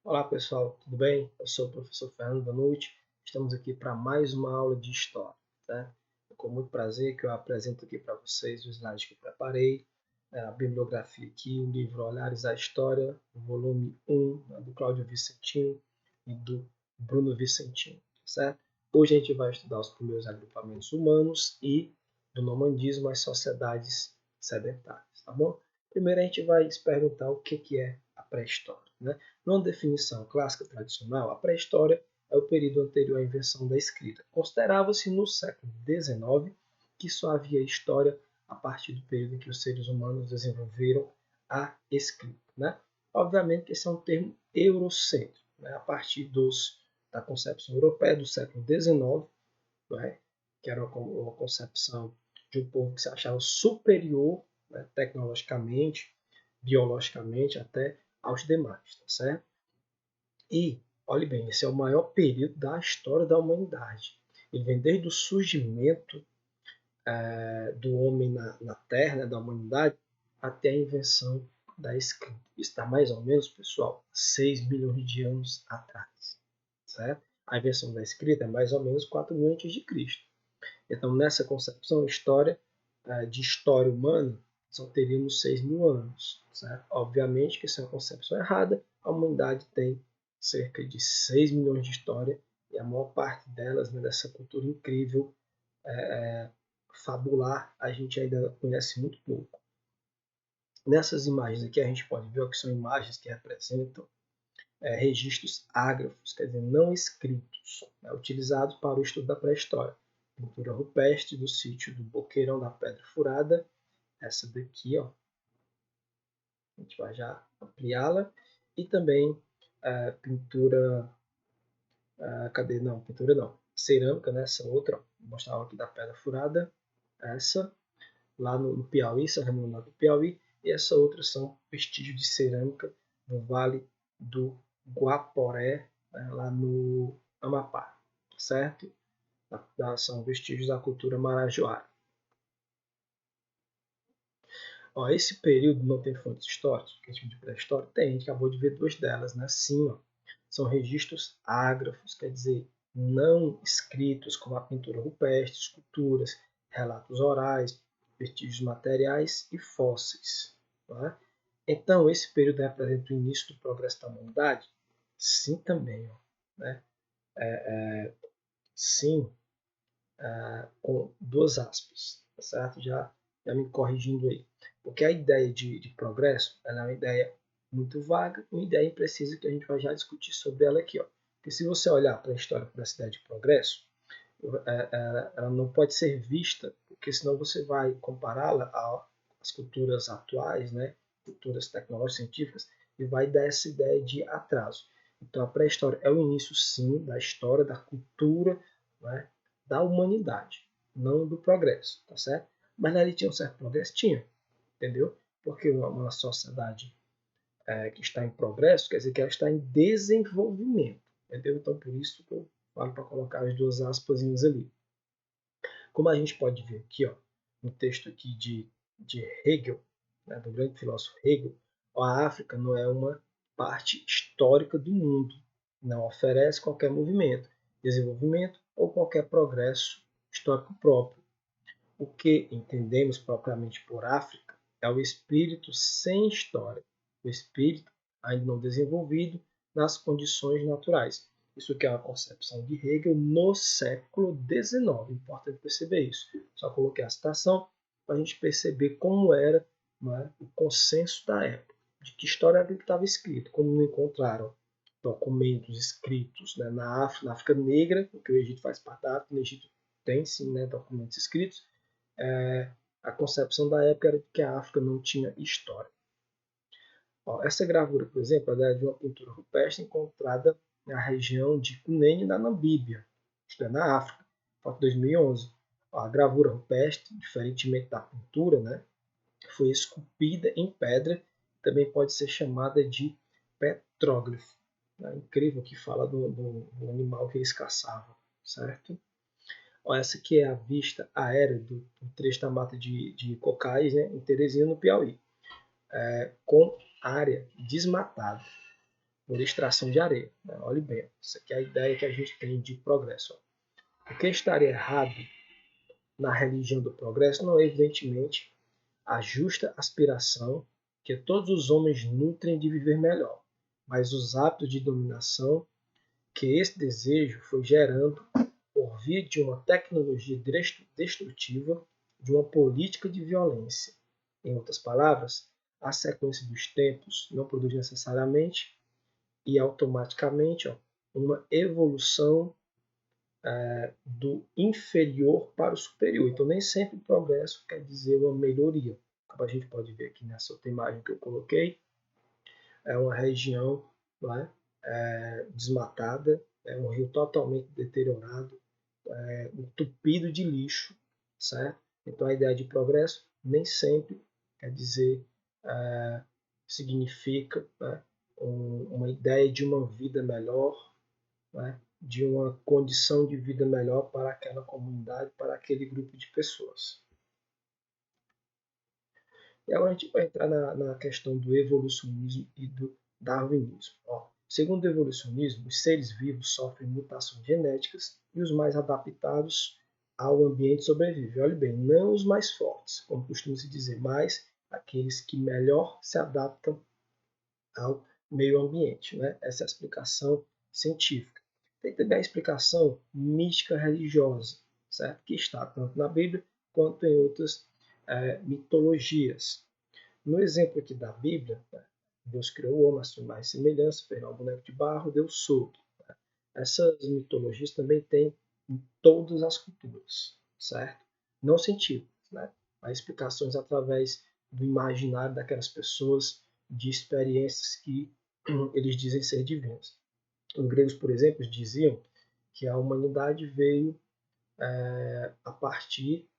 Olá pessoal, tudo bem? Eu sou o professor Fernando Vanucci. Estamos aqui para mais uma aula de história. Tá? É com muito prazer que eu apresento aqui para vocês o slide que eu preparei, a bibliografia aqui, o livro Olhares à História, o volume 1, do Cláudio Vicentino e do Bruno Vicentino. Certo? Hoje a gente vai estudar os primeiros agrupamentos humanos e do nomandismo às sociedades sedentárias. Tá bom? Primeiro a gente vai se perguntar o que é a pré-história. Né? Numa definição clássica tradicional, a pré-história é o período anterior à invenção da escrita. Considerava-se no século XIX que só havia história a partir do período em que os seres humanos desenvolveram a escrita. Né? Obviamente que esse é um termo eurocêntrico, né? A partir da concepção europeia do século XIX, né? Que era uma concepção de um povo que se achava superior, né? Tecnologicamente, biologicamente até aos demais, tá certo? E, olhe bem, esse é o maior período da história da humanidade. Ele vem desde o surgimento do homem na Terra, né, da humanidade, até a invenção da escrita. Isso está mais ou menos, pessoal, 6 milhões de anos atrás. Certo? A invenção da escrita é mais ou menos 4 mil antes de Cristo. Então, nessa concepção de história humana, só teríamos 6 mil anos. Certo? Obviamente que isso é uma concepção errada. A humanidade tem cerca de 6 milhões de história e a maior parte delas, né, dessa cultura incrível, fabular, a gente ainda conhece muito pouco. Nessas imagens aqui a gente pode ver que são imagens que representam registros ágrafos, quer dizer, não escritos, né, utilizados para o estudo da pré-história. Pintura rupestre do sítio do Boqueirão da Pedra Furada, essa daqui, ó, a gente vai já ampliá-la, e também pintura, cadê? Não, pintura não, cerâmica, né, essa outra, ó, vou mostrar aqui da Pedra Furada, essa, lá no Piauí, São Raimundo do Piauí, e essa outra são vestígios de cerâmica no Vale do Guaporé, né, lá no Amapá, certo? São vestígios da cultura marajoara. Ó, esse período não tem fontes históricas, que a gente de pré-história tem, a gente acabou de ver duas delas, né? Sim, ó, são registros ágrafos, quer dizer, não escritos, como a pintura rupestre, esculturas, relatos orais, vestígios materiais e fósseis. Tá? Então, esse período representa o início do progresso da humanidade? Sim, também. Ó, né? Sim, com duas aspas, tá certo? Já me corrigindo aí. Porque a ideia de progresso ela é uma ideia muito vaga, uma ideia imprecisa que a gente vai já discutir sobre ela aqui. Ó. Porque se você olhar para a história da cidade de progresso, ela não pode ser vista, porque senão você vai compará-la às culturas atuais, né? Culturas tecnológicas, científicas, e vai dar essa ideia de atraso. Então a pré-história é o início, sim, da história, da cultura, né? Da humanidade, não do progresso, tá certo? Mas ali tinha um certo progresso? Tinha, entendeu? Porque uma sociedade que está em progresso quer dizer que ela está em desenvolvimento, entendeu? Então por isso que eu falo para colocar as duas aspas ali. Como a gente pode ver aqui, ó, no texto aqui de Hegel, né, do grande filósofo Hegel, a África não é uma parte histórica do mundo, não oferece qualquer movimento, desenvolvimento ou qualquer progresso histórico próprio. O que entendemos propriamente por África é o espírito sem história, o espírito ainda não desenvolvido nas condições naturais. Isso que é uma concepção de Hegel no século XIX. Importante perceber isso. Só coloquei a citação para a gente perceber como era, né, o consenso da época, de que história era que estava escrito, como não encontraram documentos escritos, né, na África Negra, porque o Egito faz parte da África, no Egito tem sim, né, documentos escritos, a concepção da época era de que a África não tinha história. Ó, essa gravura, por exemplo, é de uma pintura rupestre encontrada na região de Cunene, da Namíbia, isto é, na África, foto 2011. Ó, a gravura rupestre, diferentemente da pintura, né, foi esculpida em pedra, também pode ser chamada de petróglifo. É incrível que fala do animal que eles caçavam, certo? Essa aqui é a vista aérea do trecho da mata de cocais, né, em Teresina, no Piauí, com área desmatada. por extração de areia. Né? Olhe bem, isso aqui é a ideia que a gente tem de progresso. O que estaria errado na religião do progresso não é, evidentemente, a justa aspiração que todos os homens nutrem de viver melhor, mas os hábitos de dominação que esse desejo foi gerando por via de uma tecnologia destrutiva, de uma política de violência. Em outras palavras, a sequência dos tempos não produz necessariamente e automaticamente uma evolução do inferior para o superior. Então, nem sempre o progresso quer dizer uma melhoria. Como a gente pode ver aqui nessa outra imagem que eu coloquei, é uma região, né, desmatada, é um rio totalmente deteriorado, entupido de lixo, certo? Então, a ideia de progresso nem sempre quer dizer, significa, né, uma ideia de uma vida melhor, né, de uma condição de vida melhor para aquela comunidade, para aquele grupo de pessoas. E agora a gente vai entrar na questão do evolucionismo e do darwinismo. Segundo o evolucionismo, os seres vivos sofrem mutações genéticas e os mais adaptados ao ambiente sobrevivem. Olha bem, não os mais fortes, como costuma se dizer, mas aqueles que melhor se adaptam ao meio ambiente. Né? Essa é a explicação científica. Tem também a explicação mística religiosa, certo? Que está tanto na Bíblia quanto em outras mitologias. No exemplo aqui da Bíblia, Deus criou o homem à sua imagem e semelhança, fez um boneco de barro, deu solto. Essas mitologias também têm em todas as culturas, certo? Não científicas, né? Mas explicações através do imaginário daquelas pessoas, de experiências que eles dizem ser divinas. Os gregos, por exemplo, diziam que a humanidade veio a partir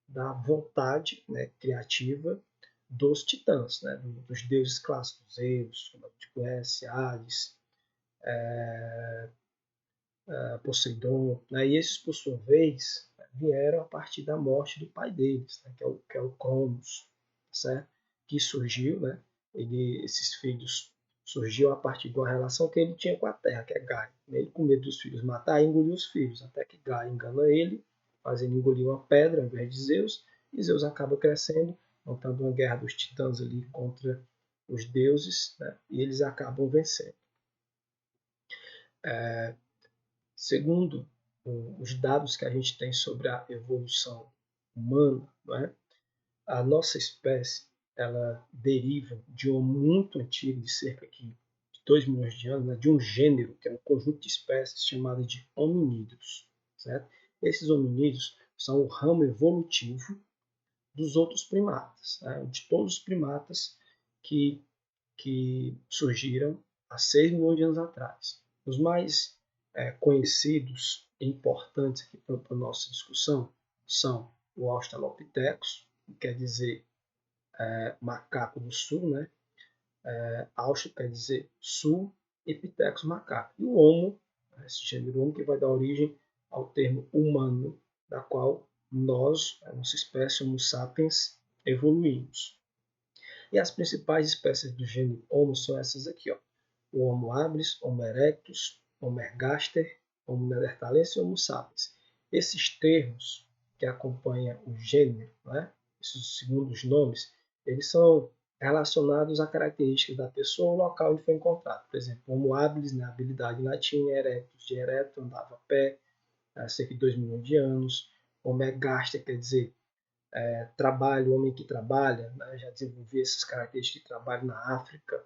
da vontade, né, criativa dos titãs, né, dos deuses clássicos, Zeus, como a gente conhece, Hades, Poseidon, né, e esses, por sua vez, vieram a partir da morte do pai deles, né, que é o Cronos, certo? Que surgiu, né, esses filhos surgiu a partir de uma relação que ele tinha com a terra, que é Gaia. Ele, com medo dos filhos matar, engoliu os filhos, até que Gaia engana ele, fazendo engolir uma pedra ao invés de Zeus, e Zeus acaba crescendo, montando uma guerra dos titãs ali contra os deuses, né, e eles acabam vencendo. Segundo os dados que a gente tem sobre a evolução humana, né, a nossa espécie ela deriva de um muito antigo, de cerca de 2 milhões de anos, né, de um gênero, que é um conjunto de espécies chamado de hominídeos. Certo? Esses hominídeos são o ramo evolutivo dos outros primatas, né, de todos os primatas que surgiram há 6 milhões de anos atrás. Os mais conhecidos e importantes aqui para a nossa discussão são o Australopithecus, que quer dizer macaco do sul, né? Austro quer dizer sul, e Pithecus macaco. E o Homo, esse gênero Homo, que vai dar origem ao termo humano, da qual nós, a nossa espécie Homo sapiens, evoluímos. E as principais espécies do gênero Homo são essas aqui, ó. O Homo habilis, Homo erectus, Homo ergaster, Homo neanderthalensis e Homo sapiens. Esses termos que acompanham o gênero, né, esses segundos nomes, eles são relacionados a características da pessoa ou local onde foi encontrado. Por exemplo, Homo habilis, na habilidade em latim, erectus, de ereto, andava a pé, há cerca de 2 milhões de anos. Homo ergaster quer dizer trabalho, homem que trabalha, né? Já desenvolvi essas características de trabalho na África.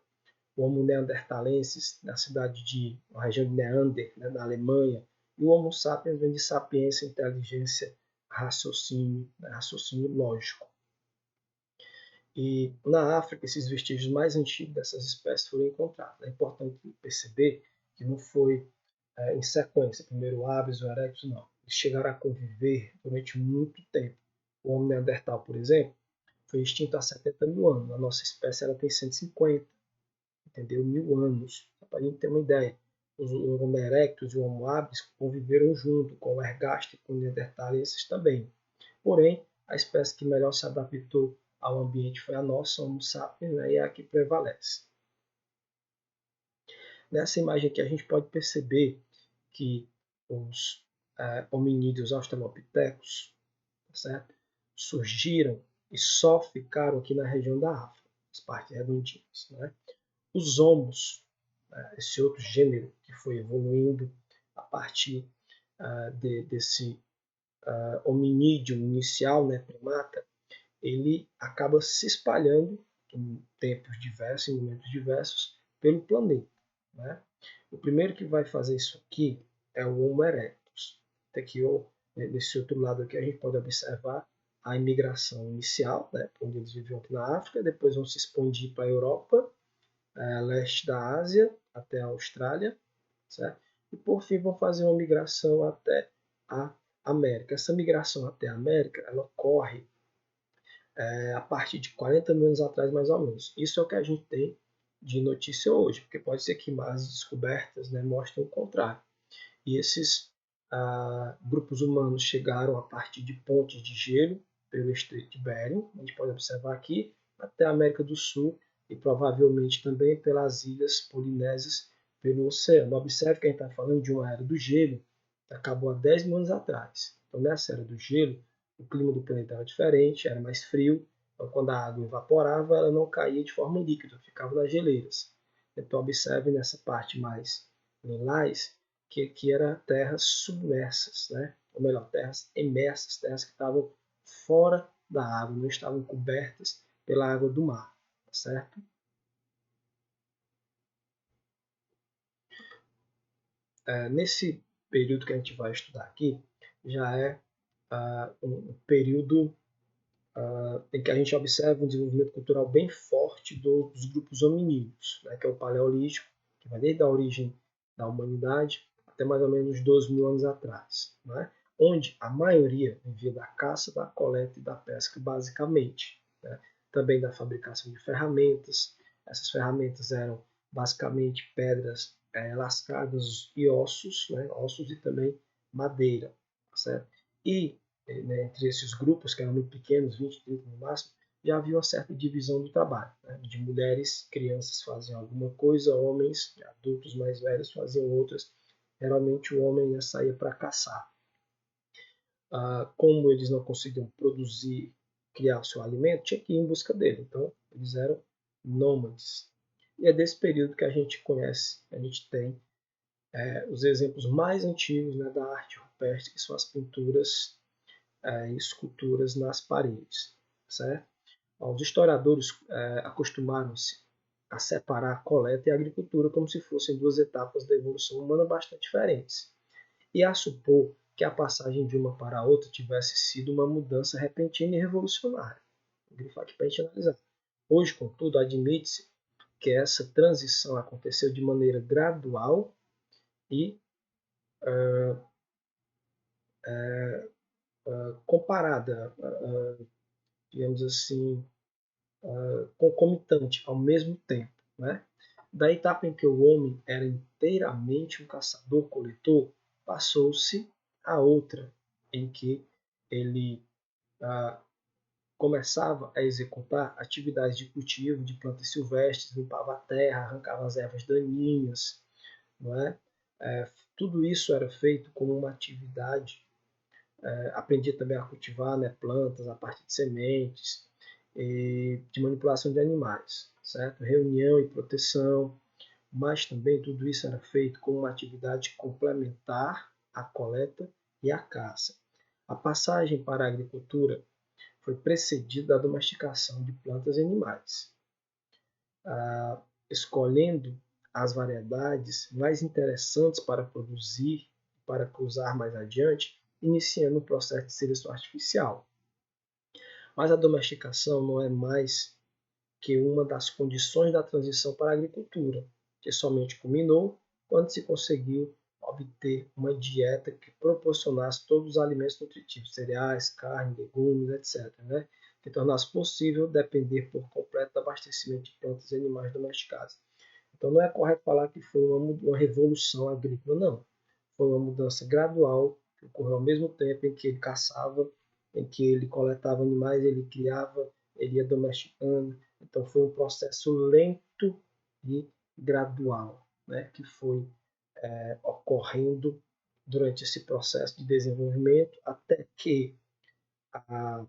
O Homo neanderthalensis, na cidade na região de Neander, né, na Alemanha. E o Homo sapiens vem de sapiência, inteligência, raciocínio, né, raciocínio lógico. E na África, esses vestígios mais antigos dessas espécies foram encontrados. É importante perceber que não foi em sequência, primeiro o Aves, o Erectus, não. Eles chegaram a conviver durante muito tempo. O Homo neandertal, por exemplo, foi extinto há 70 mil anos. A nossa espécie ela tem 150, entendeu? 1000 anos. Só para a gente ter uma ideia. O Homo erectus e o Homo habilis conviveram junto com o ergaster e com o neanderthalenses também. Porém, a espécie que melhor se adaptou ao ambiente foi a nossa, Homo sapiens, né, e é a que prevalece. Nessa imagem aqui a gente pode perceber que os hominídeos australopithecus, certo? Surgiram e só ficaram aqui na região da África, as partes redondinhas. Né? Os homos, esse outro gênero que foi evoluindo a partir desse hominídeo inicial, né, primata, ele acaba se espalhando em tempos diversos, em momentos diversos, pelo planeta. Né? O primeiro que vai fazer isso aqui é o Homo erectus. Aqui, desse outro lado aqui, a gente pode observar a imigração inicial, né, onde eles viviam aqui na África, depois vão se expandir para a Europa, leste da Ásia, até a Austrália, certo? E por fim vão fazer uma migração até a América. Essa migração até a América, ela ocorre a partir de 40 mil anos atrás, mais ou menos. Isso é o que a gente tem de notícia hoje, porque pode ser que mais descobertas, né, mostrem o contrário. E esses grupos humanos chegaram a partir de pontes de gelo pelo Estreito de Bering, a gente pode observar aqui, até a América do Sul e provavelmente também pelas ilhas polinésias pelo oceano. Observe que a gente está falando de uma era do gelo que acabou há 10 mil anos atrás. Então, nessa era do gelo, o clima do planeta era diferente, era mais frio, então quando a água evaporava, ela não caía de forma líquida, ficava nas geleiras. Então, observe nessa parte mais lilás, que eram terras submersas, né? Ou melhor, terras emersas, terras que estavam fora da água, não estavam cobertas pela água do mar, certo? Nesse período que a gente vai estudar aqui, já é um período em que a gente observa um desenvolvimento cultural bem forte dos grupos hominídeos, né, que é o Paleolítico, que vai desde a origem da humanidade até mais ou menos 12 mil anos atrás, né, onde a maioria vivia da caça, da coleta e da pesca, basicamente. Né, também da fabricação de ferramentas. Essas ferramentas eram basicamente pedras lascadas e ossos, né, ossos e também madeira. Certo? E né, entre esses grupos, que eram muito pequenos, 20, 30 no máximo, já havia uma certa divisão do trabalho. Né? De mulheres, crianças faziam alguma coisa, homens, adultos mais velhos faziam outras. Geralmente o homem saía para caçar. Como eles não conseguiam produzir, criar o seu alimento, tinha que ir em busca dele. Então, eles eram nômades. E é desse período que a gente conhece, a gente tem os exemplos mais antigos, né, da arte rupestre, que são as pinturas e esculturas nas paredes. Certo? Os historiadores acostumaram-se a separar a coleta e a agricultura como se fossem duas etapas da evolução humana bastante diferentes, e a supor que a passagem de uma para a outra tivesse sido uma mudança repentina e revolucionária. Vou grifar aqui para a gente analisar. Hoje, contudo, admite-se que essa transição aconteceu de maneira gradual e comparada, digamos assim, concomitante ao mesmo tempo. Né? Da etapa em que o homem era inteiramente um caçador-coletor, passou-se a outra, em que ele começava a executar atividades de cultivo de plantas silvestres, limpava a terra, arrancava as ervas daninhas. Não é? Tudo isso era feito como uma atividade. Aprendia também a cultivar, né, plantas a partir de sementes, de manipulação de animais, certo? Reunião e proteção, mas também tudo isso era feito como uma atividade complementar à coleta e à caça. A passagem para a agricultura foi precedida da domesticação de plantas e animais, escolhendo as variedades mais interessantes para produzir, para cruzar mais adiante, iniciando o processo de seleção artificial. Mas a domesticação não é mais que uma das condições da transição para a agricultura, que somente culminou quando se conseguiu obter uma dieta que proporcionasse todos os alimentos nutritivos, cereais, carne, legumes, etc., né? Que tornasse possível depender por completo do abastecimento de plantas e animais domesticados. Então não é correto falar que foi uma revolução agrícola, não. Foi uma mudança gradual que ocorreu ao mesmo tempo em que ele caçava, em que ele coletava animais, ele criava, ele ia domesticando. Então foi um processo lento e gradual. né, que foi ocorrendo durante esse processo de desenvolvimento, até que a,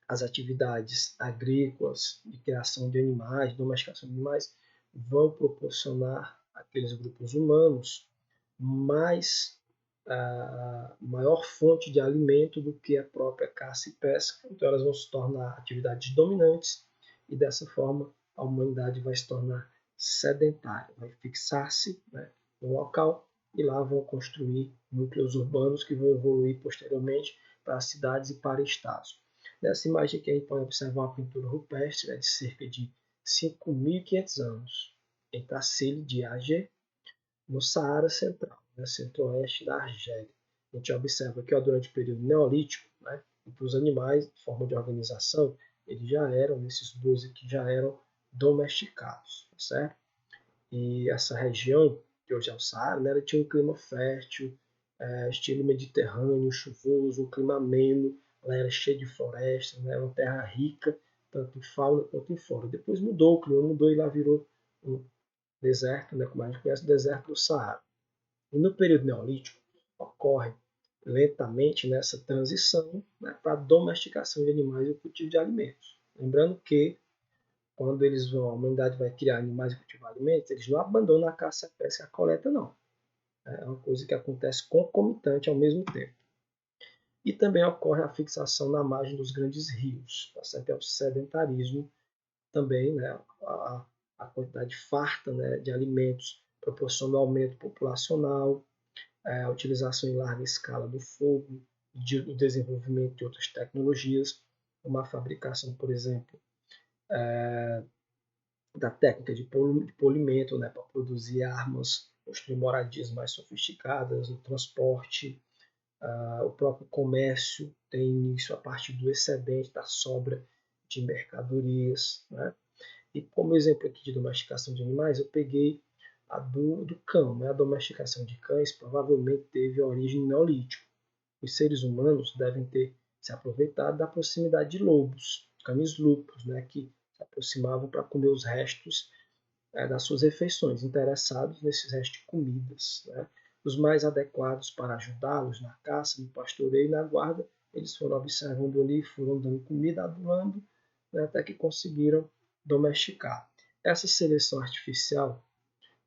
as atividades agrícolas, de criação de animais, domesticação de animais, vão proporcionar àqueles grupos humanos mais maior fonte de alimento do que a própria caça e pesca. Então elas vão se tornar atividades dominantes e dessa forma a humanidade vai se tornar sedentária, vai fixar-se, né, no local e lá vão construir núcleos urbanos que vão evoluir posteriormente para cidades e para estados. Nessa imagem aqui a gente pode observar uma pintura rupestre, de cerca de 5.500 anos, em Tassili de Alger, no Saara Central, né, centro-oeste da Argélia. A gente observa que durante o período neolítico, né, para os animais, de forma de organização, eles já eram, nesses 12 aqui, já eram domesticados, certo? E essa região, que hoje é o Saara, né, ela tinha um clima fértil, estilo mediterrâneo, chuvoso, um clima ameno, ela era cheia de florestas, né, uma terra rica, tanto em fauna quanto em flora. Depois mudou, o clima mudou e lá virou um deserto, né, como a gente conhece, o deserto do Saara. E no período neolítico ocorre lentamente nessa transição, né, para a domesticação de animais e o cultivo de alimentos. Lembrando que quando a humanidade vai criar animais e cultivar alimentos, eles não abandonam a caça, a pesca e a coleta, não. É uma coisa que acontece concomitante ao mesmo tempo. E também ocorre a fixação na margem dos grandes rios, tá certo? É o sedentarismo também, né? A quantidade farta, né, de alimentos proporciona um aumento populacional, a utilização em larga escala do fogo, o desenvolvimento de outras tecnologias, como a fabricação, por exemplo, da técnica de polimento, né, para produzir armas, construir moradias mais sofisticadas, o transporte, o próprio comércio tem início a partir do excedente, da sobra de mercadorias. Né? E como exemplo aqui de domesticação de animais, eu peguei a do cão. Né? A domesticação de cães provavelmente teve origem neolítica. Os seres humanos devem ter se aproveitado da proximidade de lobos, cães lupus, né? que se aproximavam para comer os restos das suas refeições, interessados nesses restos de comidas. Né? Os mais adequados para ajudá-los na caça, no pastoreio e na guarda, eles foram observando ali, foram dando comida, adulando, né, até que conseguiram domesticar. Essa seleção artificial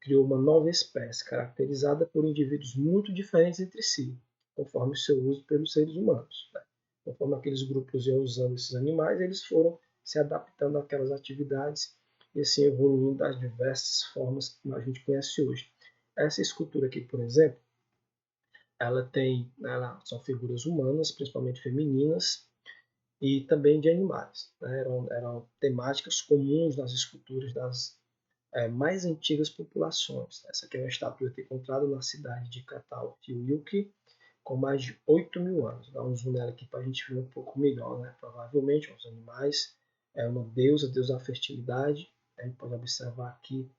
criou uma nova espécie, caracterizada por indivíduos muito diferentes entre si, conforme o seu uso pelos seres humanos. Né? Conforme aqueles grupos iam usando esses animais, eles foram se adaptando àquelas atividades e assim evoluindo das diversas formas que a gente conhece hoje. Essa escultura aqui, por exemplo, são figuras humanas, principalmente femininas, e também de animais. Né? Eram temáticas comuns nas esculturas das mais antigas populações. Essa aqui é uma estátua que é encontrada na cidade de Catalfiluyuk, com mais de 8.000 anos. Dá um zoom nela aqui para a gente ver um pouco melhor. Né? Provavelmente os animais é uma deusa da fertilidade. A gente pode observar aqui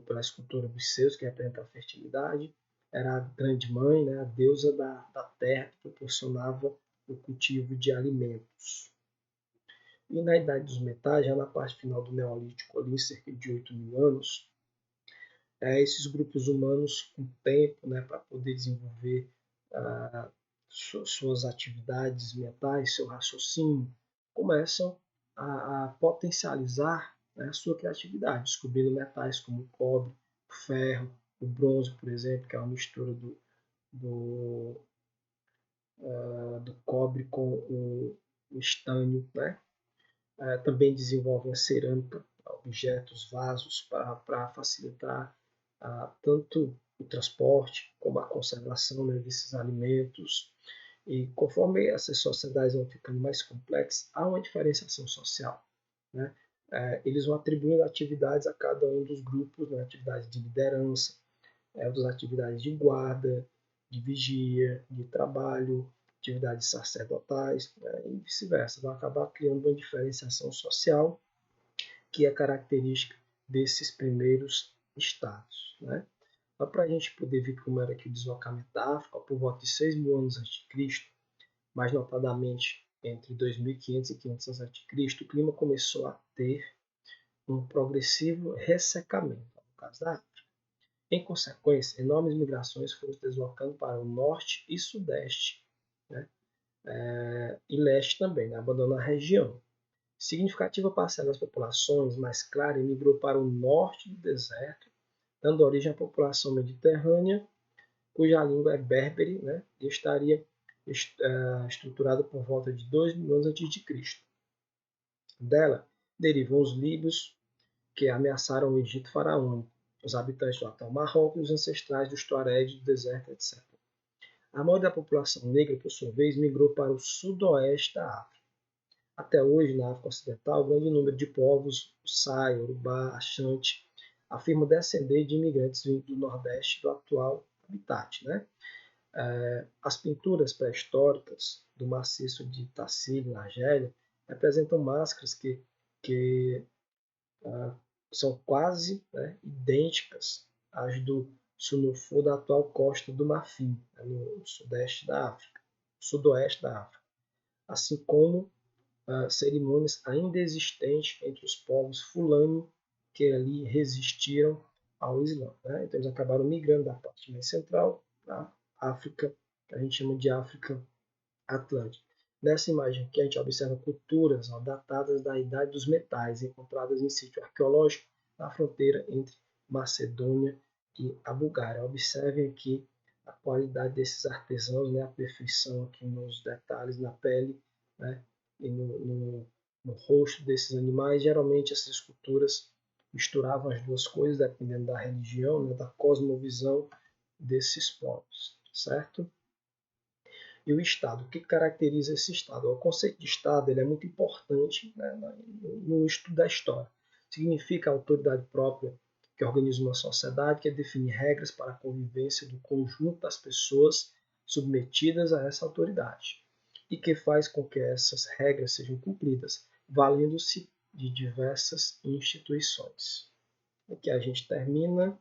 pela escultura dos seus, que representa a fertilidade. Era a grande mãe, né? A deusa da terra, que proporcionava o cultivo de alimentos. E na Idade dos Metais, já na parte final do Neolítico, ali, cerca de 8.000 anos, esses grupos humanos, com tempo, né, para poder desenvolver suas atividades mentais, seu raciocínio, começam a potencializar, né, a sua criatividade, descobrindo metais como o cobre, o ferro, o bronze, por exemplo, que é uma mistura do, do cobre com o estânio, né? Também desenvolvem a cerâmica, objetos, vasos, para facilitar tanto o transporte como a conservação, né, desses alimentos. E conforme essas sociedades vão ficando mais complexas, há uma diferenciação social. Né? Eles vão atribuindo atividades a cada um dos grupos, né, atividades de liderança, outras atividades de guarda, de vigia, de trabalho, atividades sacerdotais, né, e vice-versa. Vai acabar criando uma diferenciação social que é característica desses primeiros estados. Né? Só para a gente poder ver como era aqui o deslocamento da África, por volta de 6.000 anos a.C., mais notadamente entre 2.500 e 500 a.C., o clima começou a ter um progressivo ressecamento, no caso da África. Em consequência, enormes migrações foram se deslocando para o norte e sudeste, né? E leste também, né? Abandonando a região. Significativa parcela das populações mais clara migrou para o norte do deserto, dando origem à população mediterrânea, cuja língua é berbere, né? E estaria estruturada por volta de 2.000 anos a.C. Dela derivam os líbios, que ameaçaram o Egito faraônico, os habitantes do atual Marrocos e os ancestrais dos tuaregs do deserto, etc. A maioria da população negra, por sua vez, migrou para o sudoeste da África. Até hoje, na África Ocidental, o grande número de povos, Sai, Urubá, Axante, afirmam descender de imigrantes vindos do nordeste do atual habitat. Né? As pinturas pré-históricas do maciço de Tassili, na Argélia, representam máscaras que são quase, né, idênticas às do Sunufô da atual Costa do Marfim, né, no sudeste da África, sudoeste da África, assim como cerimônias ainda existentes entre os povos fulani que ali resistiram ao Islã. Né? Então eles acabaram migrando da parte mais central para a África, que a gente chama de África Atlântica. Nessa imagem aqui a gente observa culturas datadas da Idade dos Metais, encontradas em sítio arqueológico na fronteira entre Macedônia e a Bulgária. Observem aqui a qualidade desses artesãos, né? A perfeição aqui nos detalhes, na pele, né? E no rosto desses animais. Geralmente essas esculturas misturavam as duas coisas, dependendo da religião, né? Da cosmovisão desses povos, certo? E o Estado, o que caracteriza esse Estado? O conceito de Estado ele é muito importante, né, no estudo da história. Significa a autoridade própria que organiza uma sociedade, que define regras para a convivência do conjunto das pessoas submetidas a essa autoridade e que faz com que essas regras sejam cumpridas, valendo-se de diversas instituições. Aqui a gente termina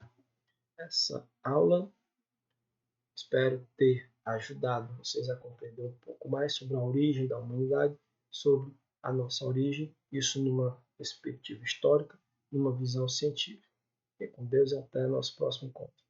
essa aula. Espero ter ajudado vocês a compreender um pouco mais sobre a origem da humanidade, sobre a nossa origem, isso numa perspectiva histórica, numa visão científica. Fique com Deus e até nosso próximo encontro.